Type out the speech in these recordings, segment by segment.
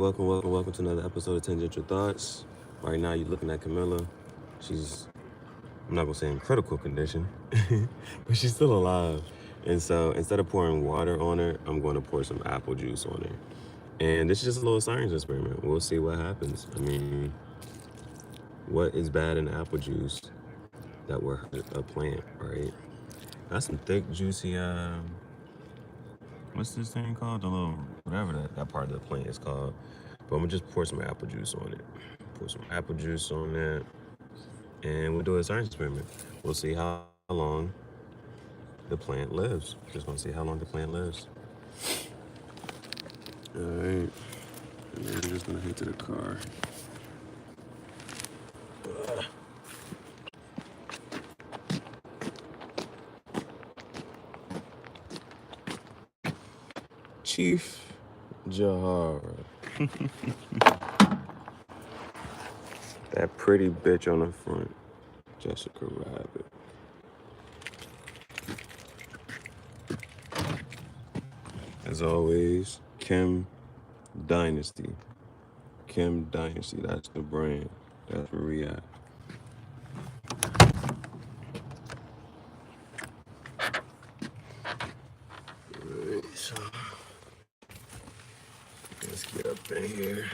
welcome to another episode of Tangential Thoughts. Right now, you're looking at Camilla. She's, I'm not gonna say in critical condition, but she's still alive. And so instead of pouring water on her, I'm going to pour some apple juice on her. And this is just a little science experiment. We'll see what happens. I mean, what is bad in apple juice that will hurt a plant, right? That's some thick, juicy, what's this thing called? The little, whatever that part of the plant is called. But I'm gonna just pour some apple juice on it. Pour some apple juice on that. And we'll do a science experiment. We'll see how long the plant lives. Just gonna see how long the plant lives. All right. And then we're just gonna head to the car. Chief Gihareh. That pretty bitch on the front, Jessica Rabbit. As always, Kim Dynasty. Kim Dynasty, that's the brand. That's where we at. Alright, so let's get up in here.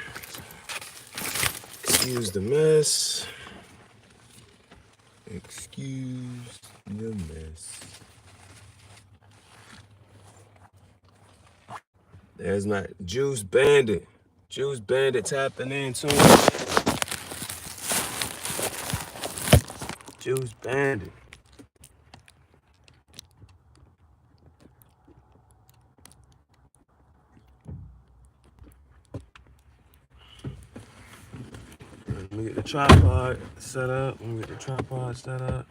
Excuse the mess. Excuse the mess. There's not Juice Bandit. Juice Bandit tapping into it. Juice Bandit. Let me get the tripod set up.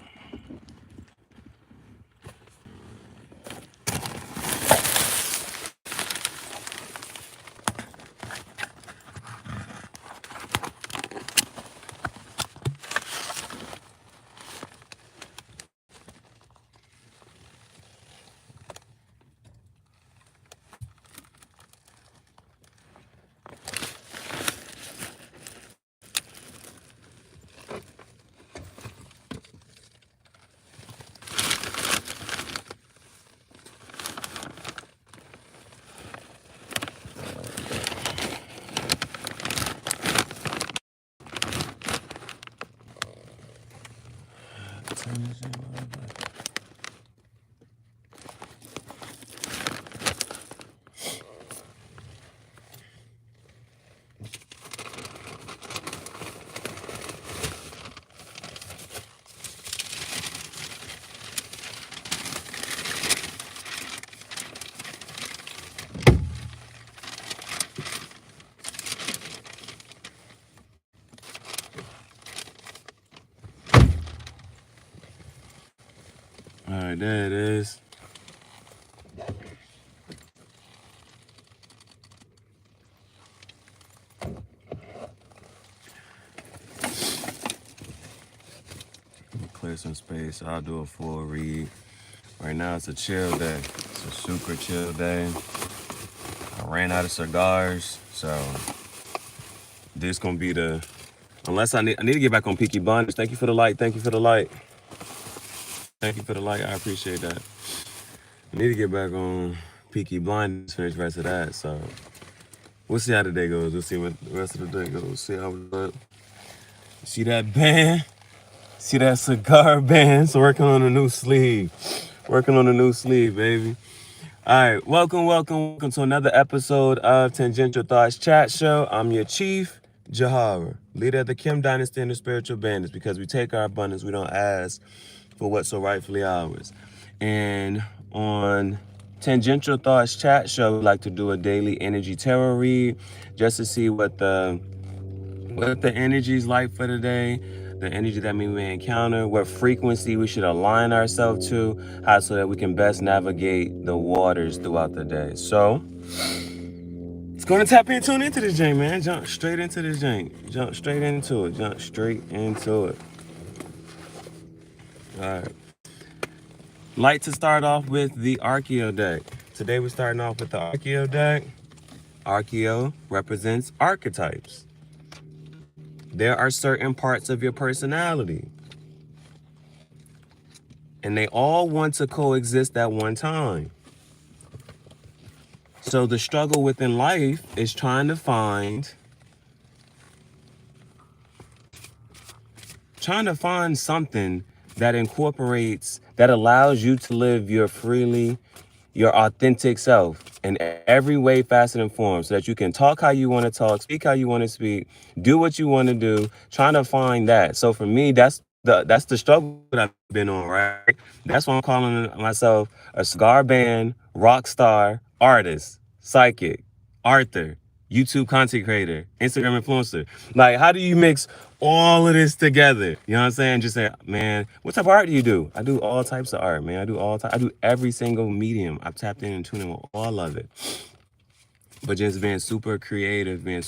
All right, there it is. Clear some space. I'll do a full read. Right now it's a chill day. It's a super chill day. I ran out of cigars, so this gonna be the. Unless I need to get back on Peaky Blinders. Thank you for the light. Thank you for the light. Thank you for the light. I appreciate that. I need to get back on Peaky Blinders, finish the rest of that. So we'll see how the day goes. We'll see what the rest of the day goes. See how we look. See that band? See that cigar band? So working on a new sleeve. Working on a new sleeve, baby. All right, welcome to another episode of Tangential Thoughts Chat Show. I'm your Chief Gihareh, leader of the Kim Dynasty and the Spiritual Bandits, because we take our abundance, we don't ask for what's so rightfully ours. And on Tangential Thoughts Chat Show, we like to do a daily energy tarot read just to see what the energy's like for the day, the energy that we may encounter, what frequency we should align ourselves to, how so that we can best navigate the waters throughout the day. So it's going to tap in, tune into this jank, man. Jump straight into this jank. Jump straight into it. All right. Like to start off with the Archeo deck. Today we're starting off with the Archeo deck. Archeo represents archetypes. There are certain parts of your personality, and they all want to coexist at one time. So the struggle within life is trying to find something that incorporates, that allows you to live your authentic self in every way, facet, and form, so that you can talk how you want to talk, speak how you want to speak, do what you want to do, trying to find that. So for me, that's the struggle that I've been on, right? That's why I'm calling myself a cigar band, RockStar, artist, psychic, author, YouTube content creator, Instagram influencer. Like, how do you mix all of this together? You know what I'm saying? Just say, man, what type of art do you do? I do all types of art, man. I do every single medium. I've tapped in and tuned in with all of it. But just being super creative. And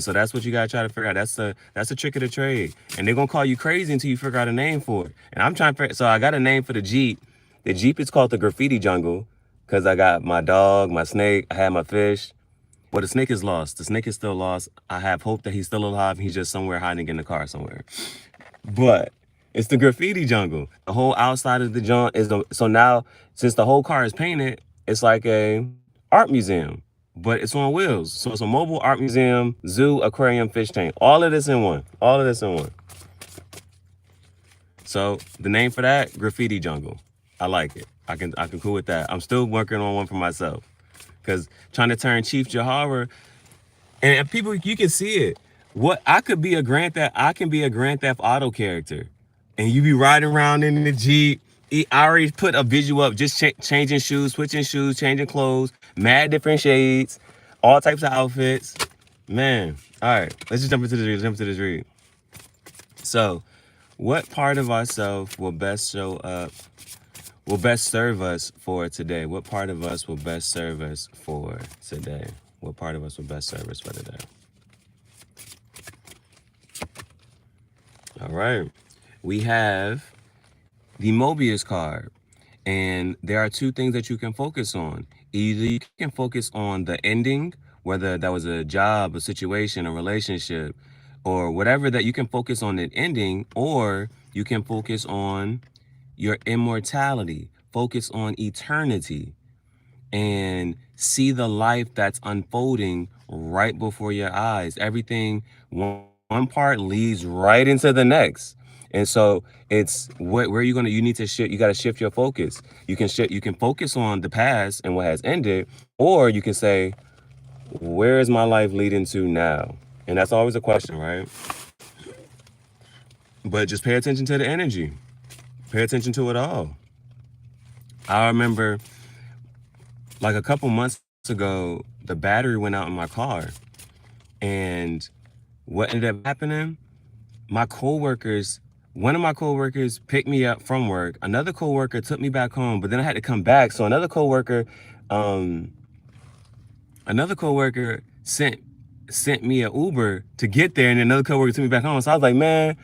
so that's what you gotta try to figure out. That's the trick of the trade. And they're gonna call you crazy until you figure out a name for it. And I'm trying to figure, so I got a name for the Jeep. The Jeep is called the Graffiti Jungle, because I got my dog, my snake, I had my fish. Well, the snake is lost. The snake is still lost. I have hope that he's still alive. He's just somewhere hiding in the car somewhere. But it's the Graffiti Jungle. The whole outside of the junk is so now, since the whole car is painted, it's like a art museum, but it's on wheels. So it's a mobile art museum, zoo, aquarium, fish tank. All of this in one. So the name for that, Graffiti Jungle. I like it. I can cool with that. I'm still working on one for myself. Because trying to turn Chief Gihareh, and people, you can see it. I can be a Grand Theft Auto character, and you be riding around in the Jeep. I already put a visual up, just changing shoes, switching shoes, changing clothes, mad different shades, all types of outfits. Man, all right, let's just jump into this read. So, what part of ourselves will best serve us for today? What part of us will best serve us for today? What part of us will best serve us for today? All right. We have the Mobius card. And there are two things that you can focus on. Either you can focus on the ending, whether that was a job, a situation, a relationship, or whatever, that you can focus on it ending, or you can focus on your immortality, focus on eternity, and see the life that's unfolding right before your eyes. Everything, one part leads right into the next. And so it's you need to shift. You got to shift your focus. You can focus on the past and what has ended, or you can say, where is my life leading to now? And that's always a question, right? But just pay attention to the energy. Pay attention to it all. I remember, like, a couple months ago, the battery went out in my car. And what ended up happening, one of my coworkers picked me up from work. Another coworker took me back home, but then I had to come back. So another coworker sent me an Uber to get there, and another coworker took me back home. So I was like, man,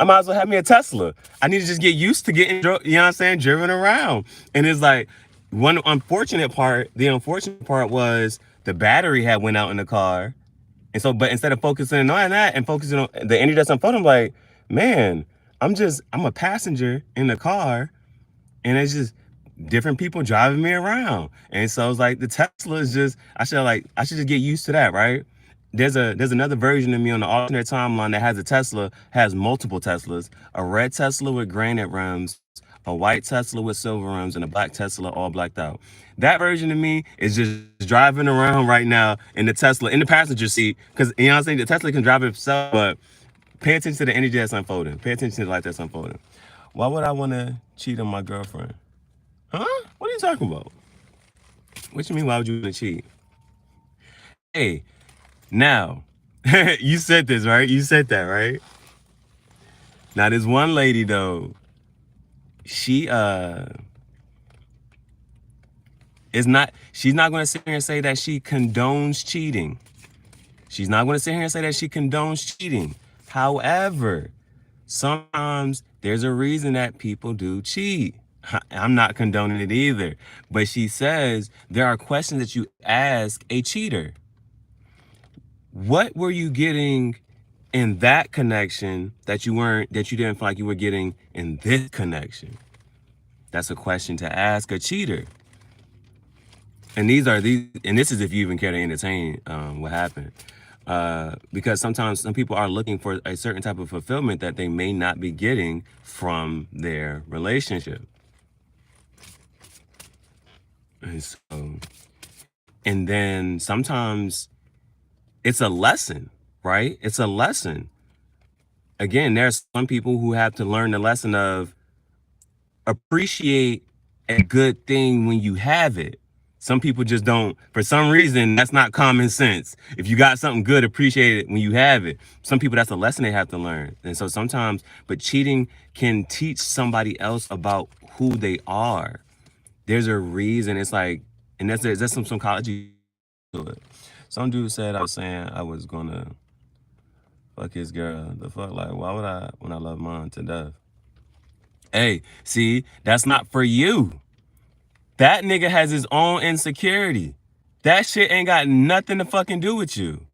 I might as well have me a Tesla. I need to just get used to getting, driven around. And it's like, the unfortunate part was the battery had went out in the car. And so, but instead of focusing on that and focusing on the energy that's unfolding, I'm like, man, I'm a passenger in the car, and it's just different people driving me around. And so it's like, the Tesla is just, I should just get used to that, right? There's another version of me on the alternate timeline that has multiple Teslas, a red Tesla with granite rims, a white Tesla with silver rims, and a black Tesla all blacked out. That version of me is just driving around right now in the Tesla, in the passenger seat, because, you know what I'm saying, the Tesla can drive itself, but pay attention to the energy that's unfolding. Pay attention to the light that's unfolding. Why would I want to cheat on my girlfriend? Huh? What are you talking about? What you mean, why would you want to cheat? Hey, now, you said this, right? You said that, right? Now, this one lady, though, she's not going to sit here and say that she condones cheating. She's not going to sit here and say that she condones cheating. However, sometimes there's a reason that people do cheat. I'm not condoning it either. But she says there are questions that you ask a cheater. What were you getting in that connection that you didn't feel like you were getting in this connection? That's a question to ask a cheater. And this is if you even care to entertain what happened. Because sometimes some people are looking for a certain type of fulfillment that they may not be getting from their relationship. And then sometimes it's a lesson, right? It's a lesson. Again, there's some people who have to learn the lesson of appreciate a good thing when you have it. Some people just don't. For some reason, that's not common sense. If you got something good, appreciate it when you have it. Some people, that's a lesson they have to learn. And so sometimes, but cheating can teach somebody else about who they are. There's a reason. It's like, and there's some psychology to it. Some dude said I was saying I was gonna fuck his girl. The fuck, like, why would I when I love mine to death? Hey, see, that's not for you. That nigga has his own insecurity. That shit ain't got nothing to fucking do with you.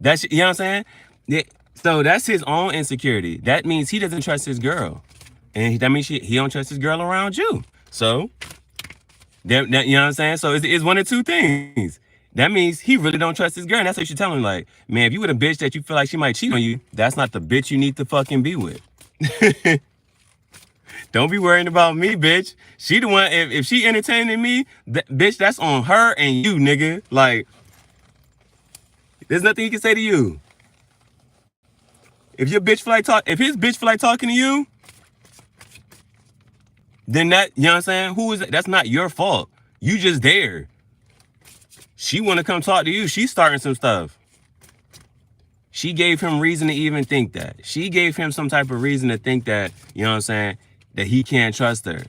That shit, you know what I'm saying? Yeah, so that's his own insecurity. That means he doesn't trust his girl. And that means he don't trust his girl around you. So, you know what I'm saying? So it's one of two things. That means he really don't trust his girl. And that's what you should tell him. Like, man, if you with a bitch that you feel like she might cheat on you, that's not the bitch you need to fucking be with. Don't be worrying about me, bitch. She the one, if she entertaining me, bitch, that's on her and you, nigga. Like, there's nothing he can say to you. If his bitch feel like talking to you, then that, you know what I'm saying? Who is that? That's not your fault. You just there. She want to come talk to you. She's starting some stuff. She gave him reason to even think that. She gave him some type of reason to think that, you know what I'm saying, that he can't trust her.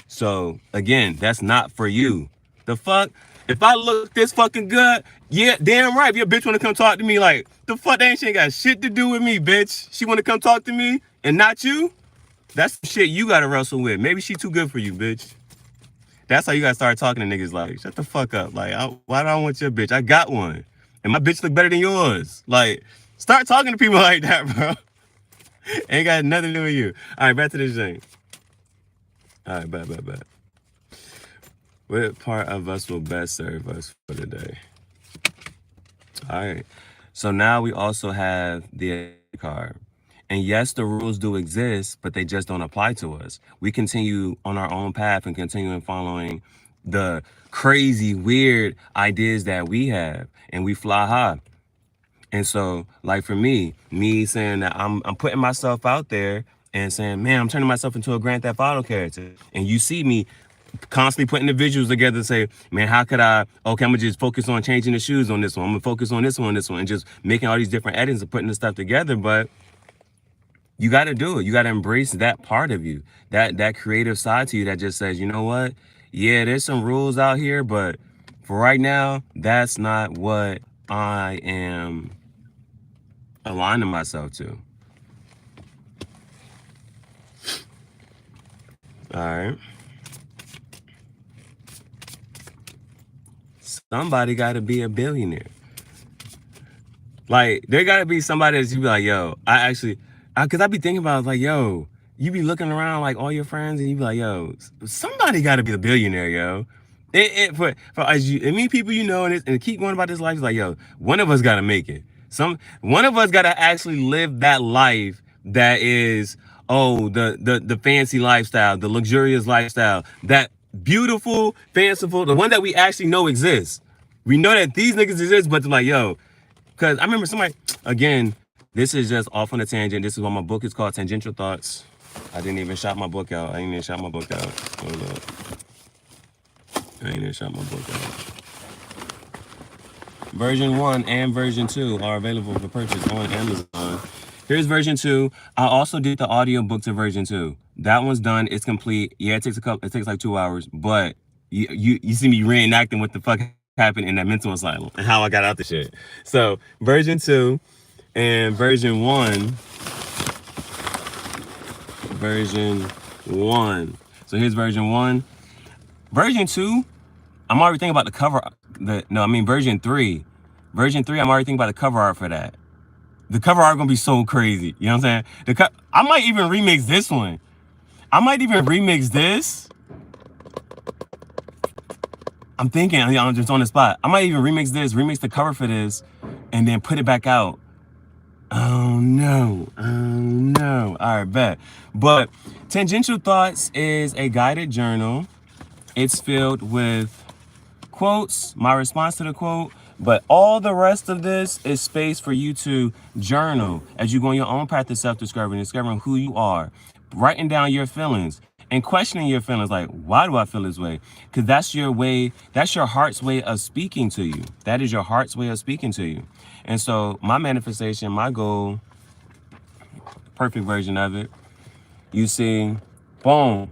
So, again, that's not for you. The fuck? If I look this fucking good, yeah, damn right, if your bitch want to come talk to me, like, the fuck, that ain't got shit to do with me, bitch. She want to come talk to me and not you? That's some shit you got to wrestle with. Maybe she too good for you, bitch. That's how you got to start talking to niggas like, shut the fuck up. Like, why do I want your bitch? I got one. And my bitch look better than yours. Like, start talking to people like that, bro. Ain't got nothing to do with you. All right, back to this thing. All right, bet. What part of us will best serve us for the day? All right. So now we also have the card. And yes, the rules do exist, but they just don't apply to us. We continue on our own path and continue following the crazy, weird ideas that we have, and we fly high. And so, like for me saying that I'm putting myself out there and saying, man, I'm turning myself into a Grand Theft Auto character. And you see me constantly putting the visuals together and say, man, how could I, okay, I'm gonna just focus on changing the shoes on this one. I'm gonna focus on this one, and just making all these different edits and putting the stuff together. But you got to do it. You got to embrace that part of you, that creative side to you that just says, you know what? Yeah, there's some rules out here, but for right now, that's not what I am aligning myself to. All right. Somebody got to be a billionaire. Like, there got to be somebody that's you be like, yo, because I be thinking about, like, yo, you be looking around, like, all your friends, and you be like, yo, somebody got to be a billionaire, yo. For as you, and me, people you know, and keep going about this life, it's like, yo, one of us got to make it. One of us got to actually live that life that is, the fancy lifestyle, the luxurious lifestyle, that beautiful, fanciful, the one that we actually know exists. We know that these niggas exist, but they're like, yo, because I remember somebody, again, this is just off on a tangent. This is what my book is called, Tangential Thoughts. I didn't even shout my book out. Hold up. I ain't even shot my book out. Version 1 and version 2 are available for purchase on Amazon. Here's version 2. I also did the audio book to version 2. That one's done. It's complete. Yeah, it takes like 2 hours, but you see me reenacting what the fuck happened in that mental asylum and how I got out the shit. So version 2 and version 1. So So here's version 1. Version 2, I'm already thinking about the cover. Version 3. Version 3, I'm already thinking about the cover art for that. The cover art gonna be so crazy. You know what I'm saying? I might even remix this one. I might even remix this. I'm thinking, I'm just on the spot. I might even remix the cover for this, and then put it back out. Oh no. All right, bet. But Tangential Thoughts is a guided journal. It's filled with quotes, my response to the quote, but all the rest of this is space for you to journal as you go on your own path to self-discovery, discovering who you are, writing down your feelings and questioning your feelings, like, why do I feel this way? Because that's your heart's way of speaking to you. That is your heart's way of speaking to you. And so my manifestation, my goal, perfect version of it, you see, boom.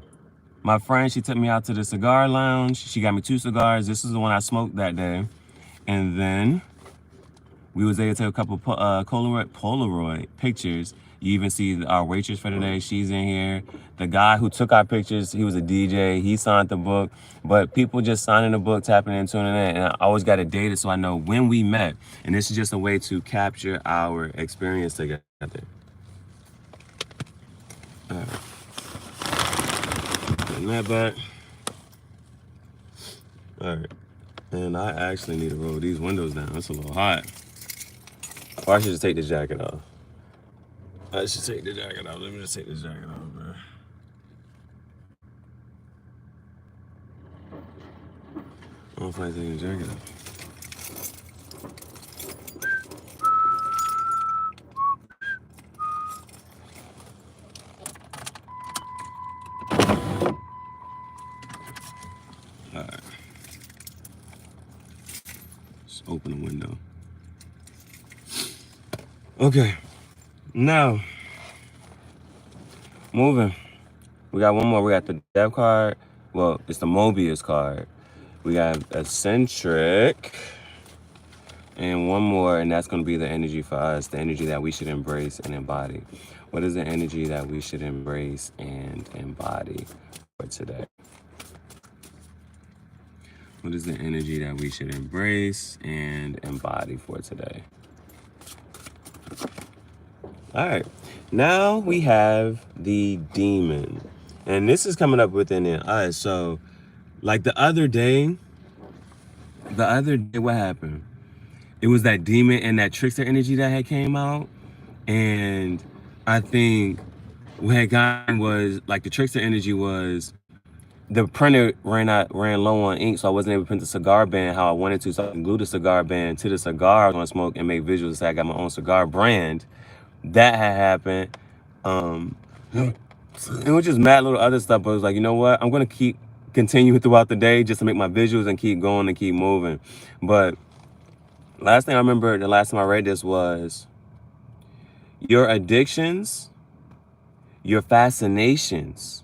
My friend, she took me out to the cigar lounge. She got me 2 cigars. This is the one I smoked that day. And then we was able to take a couple Polaroid pictures. You even see our waitress for today. She's in here. The guy who took our pictures, he was a DJ. He signed the book. But people just signing the book, tapping in, tuning in. And I always got it dated so I know when we met. And this is just a way to capture our experience together. All right. Putting that back. All right. And I actually need to roll these windows down. It's a little hot. Or I should just take the jacket off. Let me just take the jacket off, man. I don't feel like taking the jacket off. All right. Just open the window. Okay. Now, moving. We got one more. We got the dev card. Well, it's the Mobius card. We got eccentric. And one more, and that's going to be the energy for us, the energy that we should embrace and embody. What is the energy that we should embrace and embody for today? What is the energy that we should embrace and embody for today? All right, now we have the demon. And this is coming up within us. So, like the other day, what happened? It was that demon and that trickster energy that had came out. And I think what had gotten was, like, the trickster energy was, the printer ran low on ink, so I wasn't able to print the cigar band how I wanted to. So I can glue the cigar band to the cigar I was gonna smoke and make visuals. So I got my own cigar brand. That had happened. It was just mad little other stuff, but it was like, you know what? I'm gonna continue throughout the day just to make my visuals and keep going and keep moving. But last thing I remember, the last time I read this was, your addictions, your fascinations,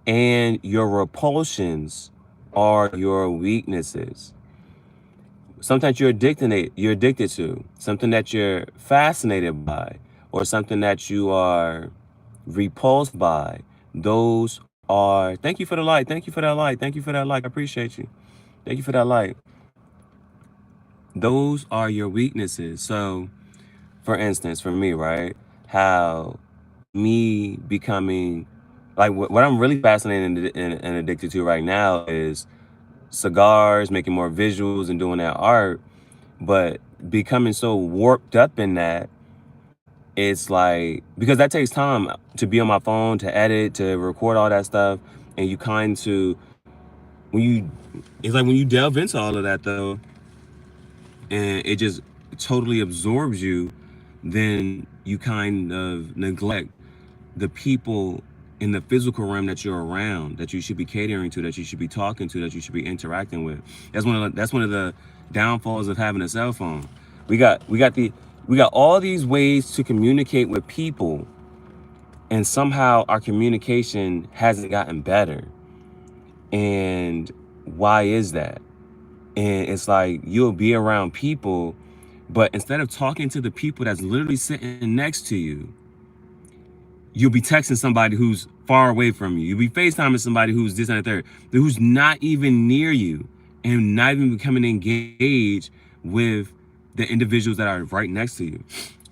and your repulsions are your weaknesses. Sometimes you're addicted to something that you're fascinated by, or something that you are repulsed by. Those are, thank you for the light. Thank you for that light. Thank you for that light. I appreciate you. Thank you for that light. Those are your weaknesses. So, for instance, for me, right, how me becoming, like, what I'm really fascinated and addicted to right now is cigars, making more visuals and doing that art. But becoming so warped up in that, it's like, because that takes time to be on my phone, to edit, to record all that stuff. And you kind to, it's like when you delve into all of that though, and it just totally absorbs you, then you kind of neglect the people in the physical realm that you're around, that you should be catering to, that you should be talking to, that you should be interacting with. That's one of the downfalls of having a cell phone. We got all these ways to communicate with people, and somehow our communication hasn't gotten better. And why is that? And it's like, you'll be around people, but instead of talking to the people that's literally sitting next to you, you'll be texting somebody who's far away from you. You'll be FaceTiming somebody who's this and the third, who's not even near you and not even becoming engaged with the individuals that are right next to you.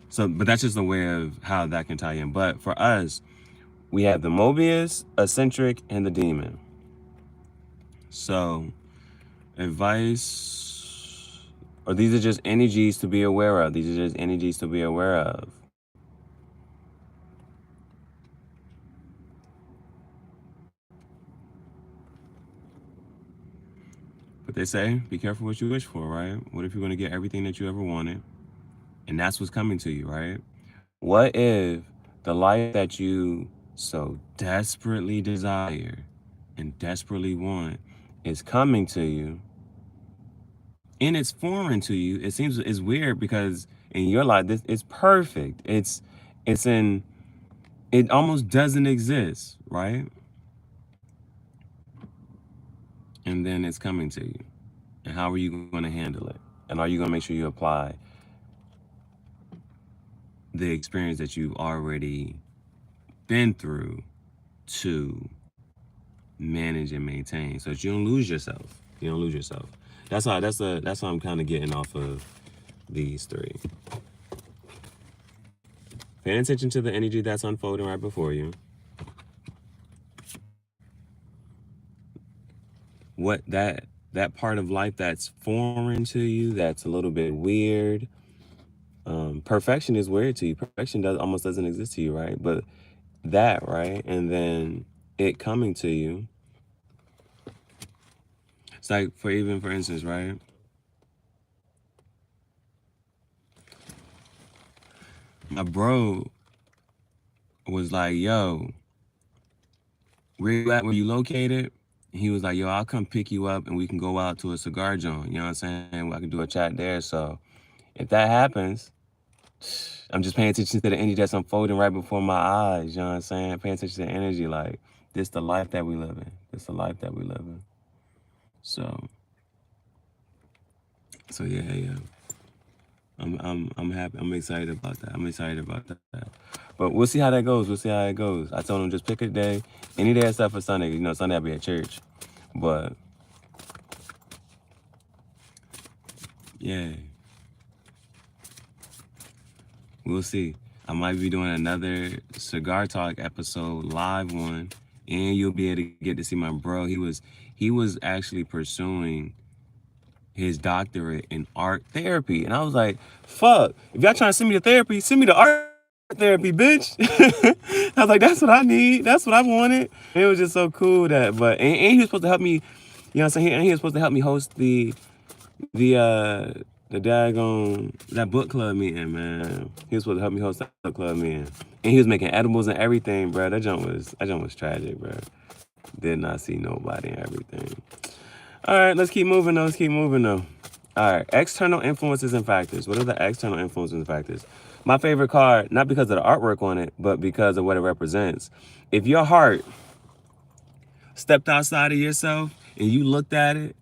So, but that's just a way of how that can tie in. But for us, we have the Mobius, eccentric, and the demon. So, advice, or these are just energies to be aware of. These are just energies to be aware of. But they say, be careful what you wish for, right? What if you're going to get everything that you ever wanted? And that's what's coming to you, right? What if the life that you so desperately desire and desperately want is coming to you and it's foreign to you? It seems it's weird because in your life, this it's perfect. It's in it almost doesn't exist, right? And then it's coming to you. And how are you going to handle it? And are you going to make sure you apply the experience that you've already been through to manage and maintain so that you don't lose yourself? You don't lose yourself. That's how I'm kind of getting off of these three. Paying attention to the energy that's unfolding right before you. What that part of life that's foreign to you, that's a little bit weird. Perfection is weird to you. Perfection almost doesn't exist to you, right? But that, right? And then it coming to you. It's like for instance, right? My bro was like, yo, where you at, where you located? He was like, yo, I'll come pick you up and we can go out to a cigar joint. You know what I'm saying? I can do a chat there. So if that happens, I'm just paying attention to the energy that's unfolding right before my eyes. You know what I'm saying? Paying attention to the energy, like this the life that we live in. This the life that we live in. So yeah. I'm happy. I'm excited about that. I'm excited about that. But we'll see how that goes. We'll see how it goes. I told him just pick a day, any day except for Sunday. You know, Sunday I'll be at church. But yeah, we'll see. I might be doing another Cigar Talk episode, live one, and you'll be able to get to see my bro. He was actually pursuing his doctorate in art therapy, and I was like, "Fuck! If y'all trying to send me to therapy, send me to art therapy, bitch." I was like, "That's what I need. That's what I wanted." And it was just so cool that, and he was supposed to help me. You know what I'm saying? And he was supposed to help me host the uh the daggone that book club meeting, man. He was supposed to help me host that book club meeting, and he was making edibles and everything, bro. That junk was tragic, bro. Did not see nobody and everything. All right, let's keep moving though. All right, external influences and factors. What are the external influences and factors? My favorite card, not because of the artwork on it, but because of what it represents. If your heart stepped outside of yourself and you looked at it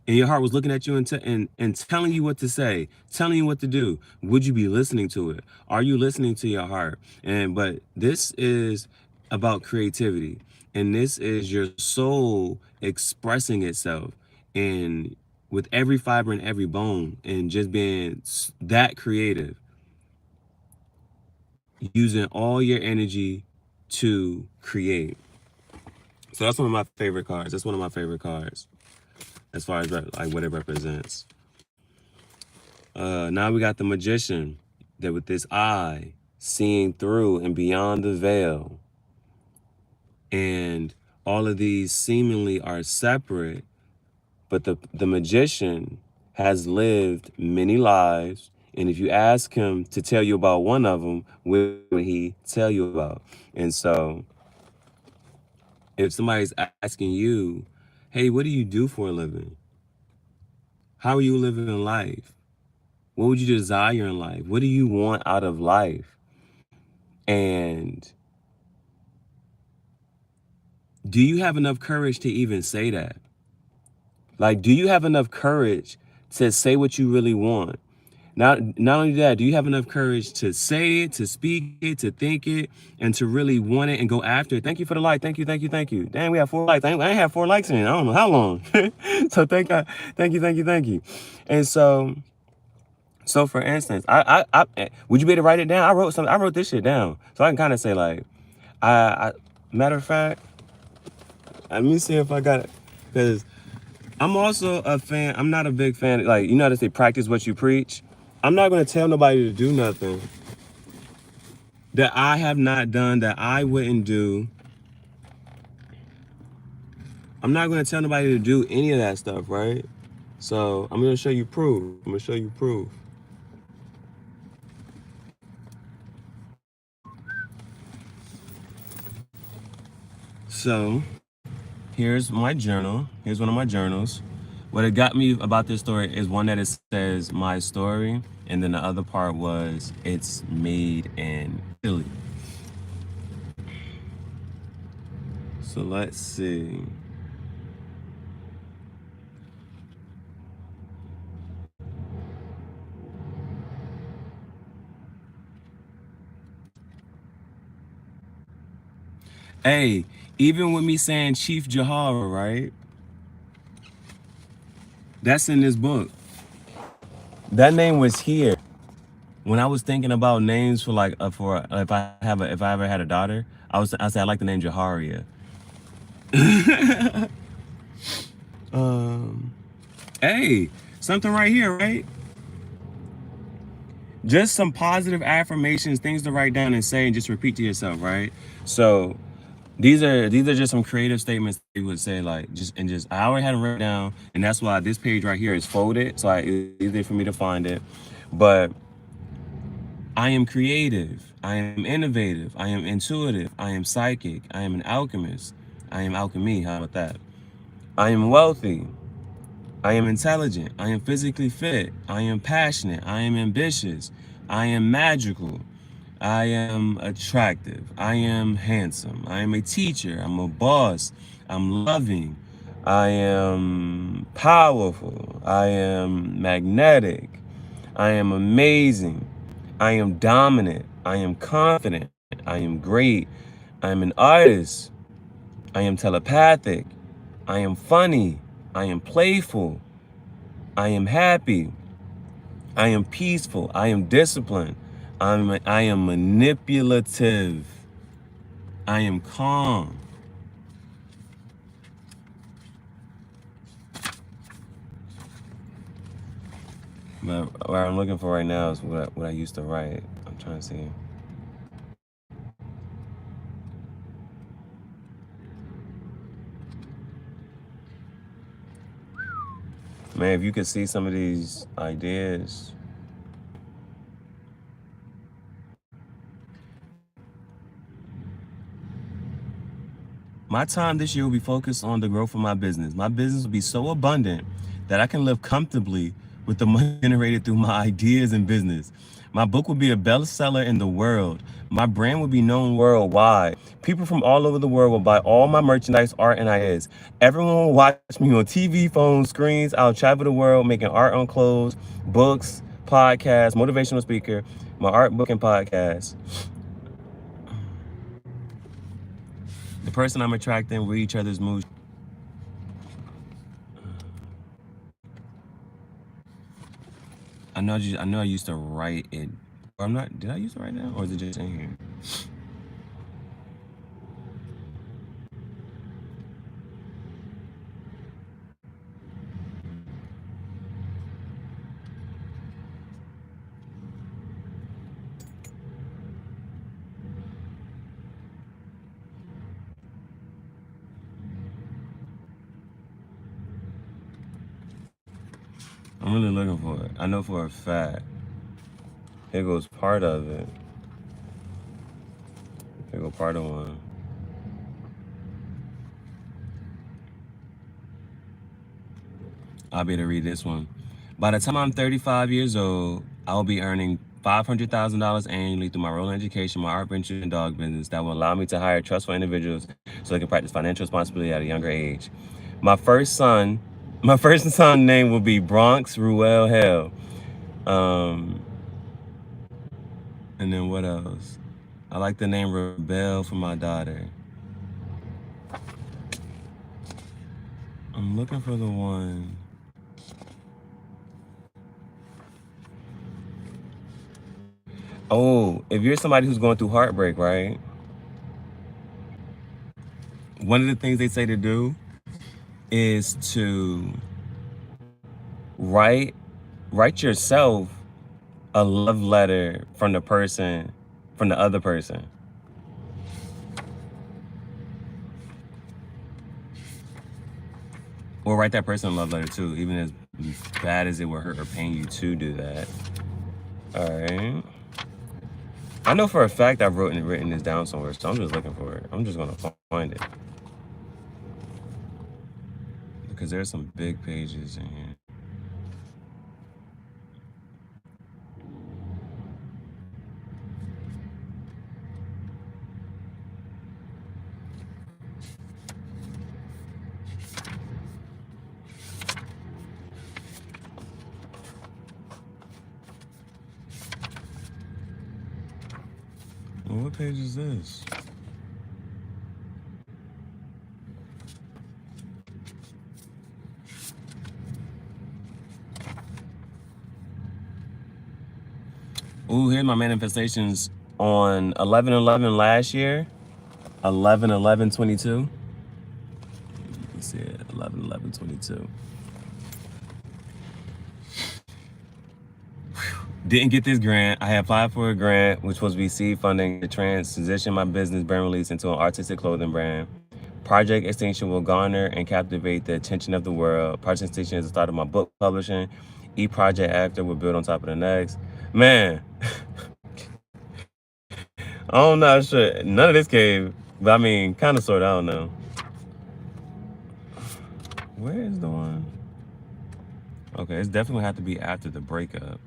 and your heart was looking at you and telling you what to say, telling you what to do, would you be listening to it? Are you listening to your heart? But this is about creativity, and this is your soul expressing itself and with every fiber and every bone and just being that creative, using all your energy to create. So that's one of my favorite cards. That's one of my favorite cards as far as like what it represents. Now we got the magician, that with this eye seeing through and beyond the veil, and all of these seemingly are separate, but the magician has lived many lives, and if you ask him to tell you about one of them, what would he tell you about? And so if somebody's asking you, hey, what do you do for a living? How are you living life? What would you desire in life? What do you want out of life? And do you have enough courage to even say that? Like, do you have enough courage to say what you really want? Not only that, do you have enough courage to say it, to speak it, to think it, and to really want it and go after it? Thank you for the like. Thank you, thank you, thank you. Damn, we have 4 likes. I ain't had 4 likes in it. I don't know how long. So thank you, thank you, thank you, thank you. And so for instance, would you be able to write it down? I wrote this shit down, so I can kind of say like, matter of fact, let me see if I got it, because I'm also a fan. I'm not a big fan. Like, you know how to say, practice what you preach. I'm not gonna tell nobody to do nothing that I have not done, that I wouldn't do. I'm not gonna tell nobody to do any of that stuff, right? So I'm gonna show you proof. I'm gonna show you proof. So here's my journal. Here's one of my journals. What it got me about this story is one that it says my story, and then the other part was it's made in Italy. So let's see. Hey, even with me saying Chief Gihareh, right? That's in this book. That name was here. When I was thinking about names for like for if I ever had a daughter, I said I like the name Gihareh. Hey, something right here, right? Just some positive affirmations, things to write down and say and just repeat to yourself, right? So these are just some creative statements that you would say, like, just I already had them written down, and that's why this page right here is folded, so it's easy for me to find it. But I am creative, I am innovative, I am intuitive, I am psychic, I am an alchemist, I am alchemy, how about that? I am wealthy, I am intelligent, I am physically fit, I am passionate, I am ambitious, I am magical, I am attractive, I am handsome, I am a teacher, I'm a boss, I'm loving, I am powerful, I am magnetic, I am amazing, I am dominant, I am confident, I am great, I am an artist, I am telepathic, I am funny, I am playful, I am happy, I am peaceful, I am disciplined, I am manipulative, I am calm. But what I'm looking for right now is what I used to write. I'm trying to see. Man, if you could see some of these ideas. My time this year will be focused on the growth of my business. My business will be so abundant that I can live comfortably with the money generated through my ideas and business. My book will be a bestseller in the world. My brand will be known worldwide. People from all over the world will buy all my merchandise, art, and ideas. Everyone will watch me on TV, phones, screens. I'll travel the world making art on clothes, books, podcasts, motivational speaker, my art book and podcast. The person I'm attracting, read each other's moods. I know I used to write it. Or I'm not, did I use it right now? Or is it just in here? I'm really looking for it. I know for a fact. Here goes part of it. Here goes part of one. I'll be able to read this one. By the time I'm 35 years old, I will be earning $500,000 annually through my role in education, my art venture, and dog business that will allow me to hire trustful individuals so they can practice financial responsibility at a younger age. My first son name will be Bronx Ruel Hell. And then what else? I like the name Rebel for my daughter. I'm looking for the one. Oh, if you're somebody who's going through heartbreak, right? One of the things they say to do is to write yourself a love letter from the other person. Or write that person a love letter too, even as bad as it would hurt or pain you to do that. All right. I know for a fact I've written this down somewhere, so I'm just looking for it. I'm just gonna find it. Because there's some big pages in here. Well, what page is this? Ooh, here's my manifestations on 11/11 last year. 11/11/22. You can see it, 11/11/22. Didn't get this grant. I had applied for a grant, which was VC funding to transition my business brand release into an artistic clothing brand. Project Extinction will garner and captivate the attention of the world. Project Extinction is the start of my book publishing. Each project actor will build on top of the next. Man, I'm not sure. None of this came, but I mean, kind of, sort of, I don't know. Where is the one? Okay, it's definitely gonna have to be after the breakup.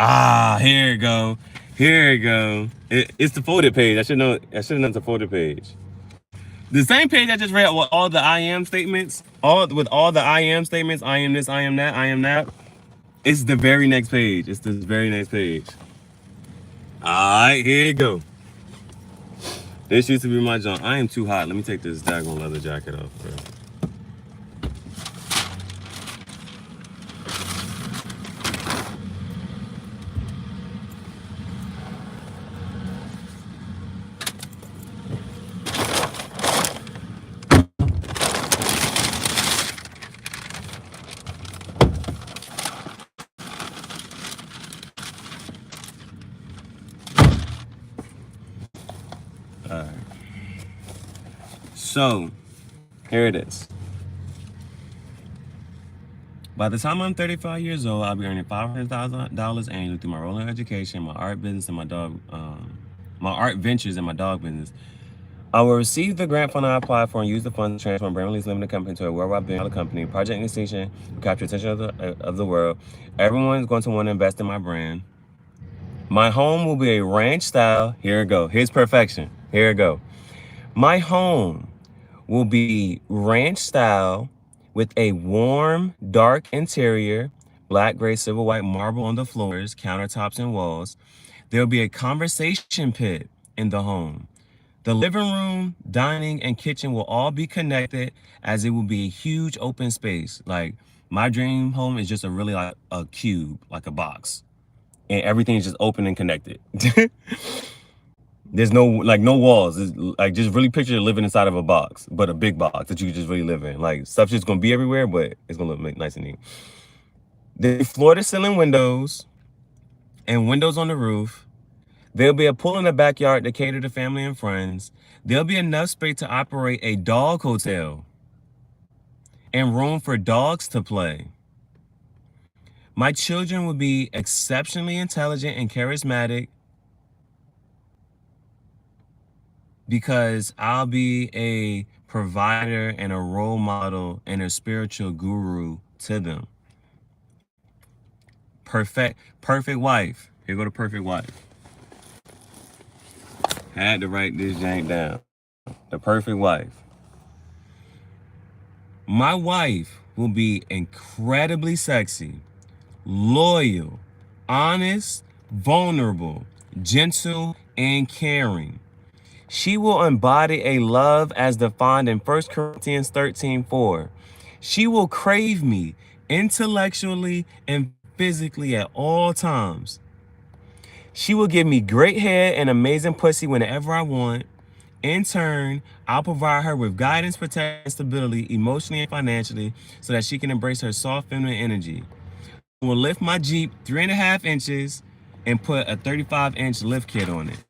Ah, here it go. Here it go. It's the folded page. I should know. I should have known it's a folded page. The same page I just read with all the I am statements. With all the I am statements. I am this. I am that. I am that. It's the very next page. It's the very next page. All right, here you go. This used to be my junk. I am too hot. Let me take this daggone leather jacket off, bro. So, here it is. By the time I'm 35 years old, I'll be earning $500,000 annually through my rolling education, my art business, and my art ventures, and my dog business. I will receive the grant fund I applied for and use the funds to transform Brand Release Limited Company to a worldwide billion-dollar company. Project Extinction will capture attention of the world. Everyone is going to want to invest in my brand. My home will be a ranch style. Here it go. Here's perfection. Here it go. My home will be ranch style with a warm, dark interior, black, gray, silver, white marble on the floors, countertops, and walls. There'll be a conversation pit in the home. The living room, dining, and kitchen will all be connected, as it will be a huge open space. Like, my dream home is just like a cube, like a box. And everything is just open and connected. There's no walls. It's like, just really picture living inside of a box, but a big box that you can just really live in. Like, stuff's just gonna be everywhere, but it's gonna look nice and neat. The floor to ceiling windows and windows on the roof. There'll be a pool in the backyard to cater to family and friends. There'll be enough space to operate a dog hotel and room for dogs to play. My children will be exceptionally intelligent and charismatic, because I'll be a provider and a role model and a spiritual guru to them. Perfect wife. Here go the perfect wife. Had to write this jank down. The perfect wife. My wife will be incredibly sexy, loyal, honest, vulnerable, gentle, and caring. She will embody a love as defined in 1 Corinthians 13:4. She will crave me intellectually and physically at all times. She will give me great head and amazing pussy whenever I want. In turn, I'll provide her with guidance, protection, and stability emotionally and financially so that she can embrace her soft feminine energy. I will lift my Jeep 3.5 inches and put a 35-inch lift kit on it.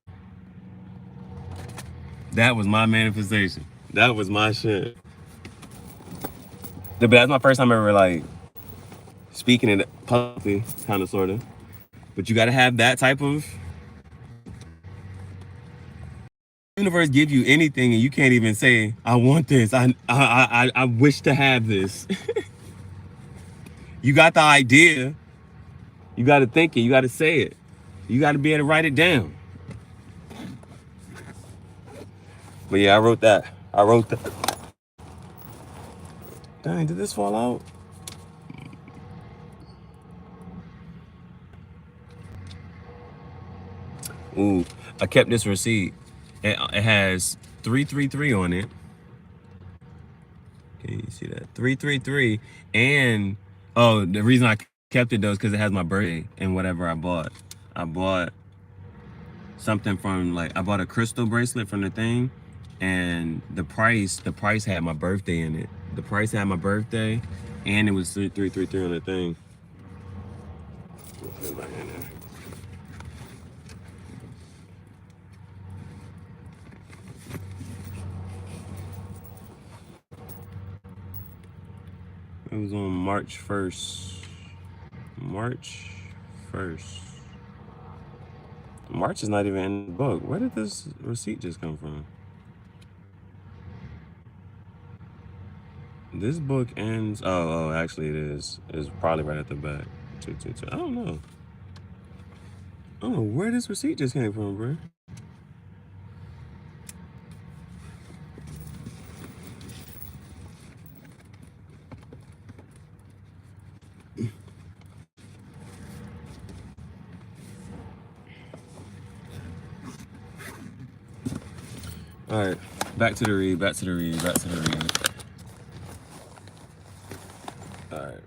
That was my manifestation. That was my shit. But that's my first time ever like speaking it publicly, kind of, sort of. But you got to have that type of universe give you anything, and you can't even say, "I want this. I wish to have this." You got the idea. You got to think it. You got to say it. You got to be able to write it down. But yeah, I wrote that. Dang, did this fall out? Ooh, I kept this receipt. It has 333 on it. Can you see that? 333. And, oh, the reason I kept it though is because it has my birthday and whatever I bought. I bought something from, like, I bought a crystal bracelet from the thing, and the price had my birthday in it. The price had my birthday, and it was 333 on the thing. It was on March 1st. March 1st. March is not even in the book. Where did this receipt just come from? This book ends. Oh, actually it is. It's probably right at the back. 222. I don't know. I don't know where this receipt just came from, bro. All right, back to the read. All right.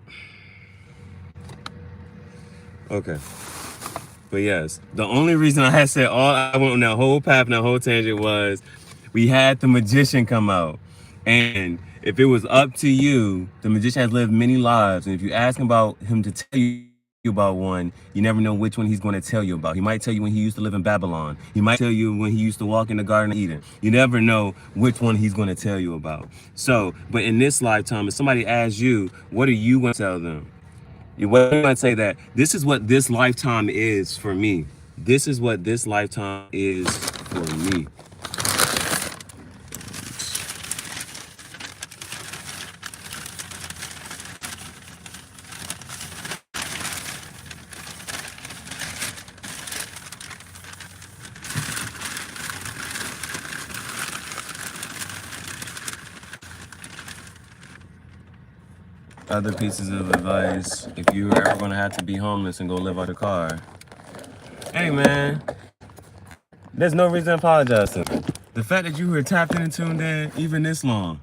Okay. But yes, the only reason I had said all I went on that whole path and that whole tangent was we had the magician come out. And if it was up to you, the magician has lived many lives. And if you ask him about him to tell you about one, you never know which one he's going to tell you about. He might tell you when he used to live in Babylon. He might tell you when he used to walk in the Garden of Eden. You never know which one he's going to tell you about. So, but in this lifetime, if somebody asks you, what are you going to tell them? You want to say that this is what this lifetime is for me. This is what this lifetime is for me. Other pieces of advice, if you're ever going to have to be homeless and go live out a car, hey man, there's no reason to apologize to me. The fact that you were tapped in and tuned in even this long,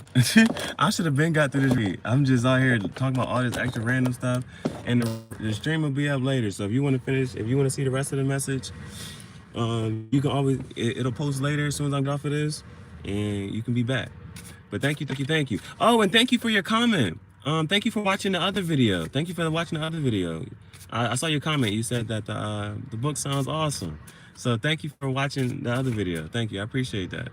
I should have been got through this read. I'm just out here talking about all this extra random stuff, and the stream will be up later. So if you want to finish, if you want to see the rest of the message, you can always, it'll post later as soon as I get off of this, and you can be back. But thank you. Oh, and thank you for your comment. Thank you for watching the other video. Thank you for watching the other video. I saw your comment. You said that the book sounds awesome. So thank you for watching the other video. Thank you. I appreciate that.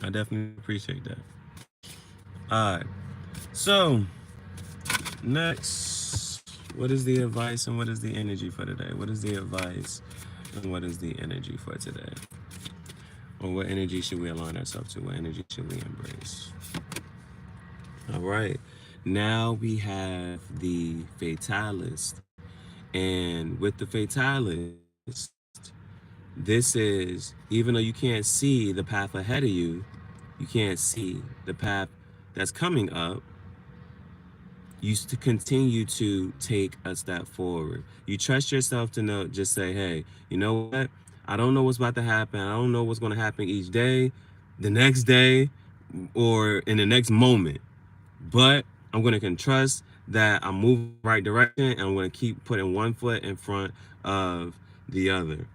I definitely appreciate that. All right. So next, what is the advice and what is the energy for today? What is the advice and what is the energy for today? Or what energy should we align ourselves to? What energy should we embrace? All right, now we have the fatalist. And with the fatalist, this is, even though you can't see the path ahead of you, you can't see the path that's coming up, you to continue to take a step forward. You trust yourself to know, just say, hey, you know what? I don't know what's about to happen. I don't know what's going to happen each day, the next day, or in the next moment. But I'm going to trust that I'm moving in the right direction, and I'm going to keep putting one foot in front of the other.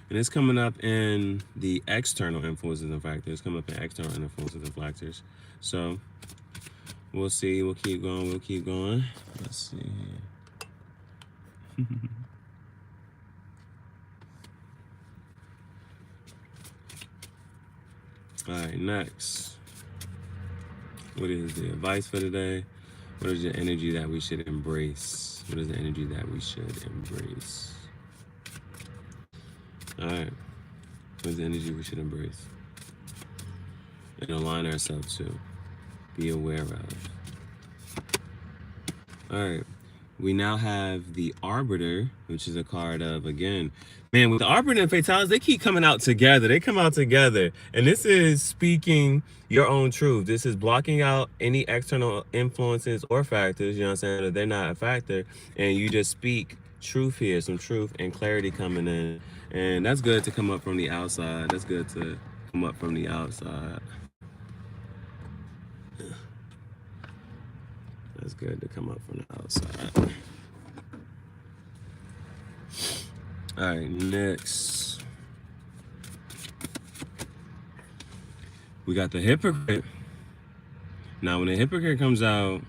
And it's coming up in the external influences and factors. It's coming up in external influences and factors. So we'll see. We'll keep going. We'll keep going. Let's see here. All right, next. What is the advice for today? What is the energy that we should embrace? What is the energy that we should embrace? All right. What is the energy we should embrace and align ourselves to, be aware of? All right. We now have the Arbiter, which is a card of, again, man, with the Arbiter and Fatalities, they keep coming out together. They come out together. And this is speaking your own truth. This is blocking out any external influences or factors, you know what I'm saying, that they're not a factor. And you just speak truth here, some truth and clarity coming in. And that's good to come up from the outside. That's good to come up from the outside. That's good to come up from the outside. All right, next. We got the Hypocrite. Now, when the Hypocrite comes out,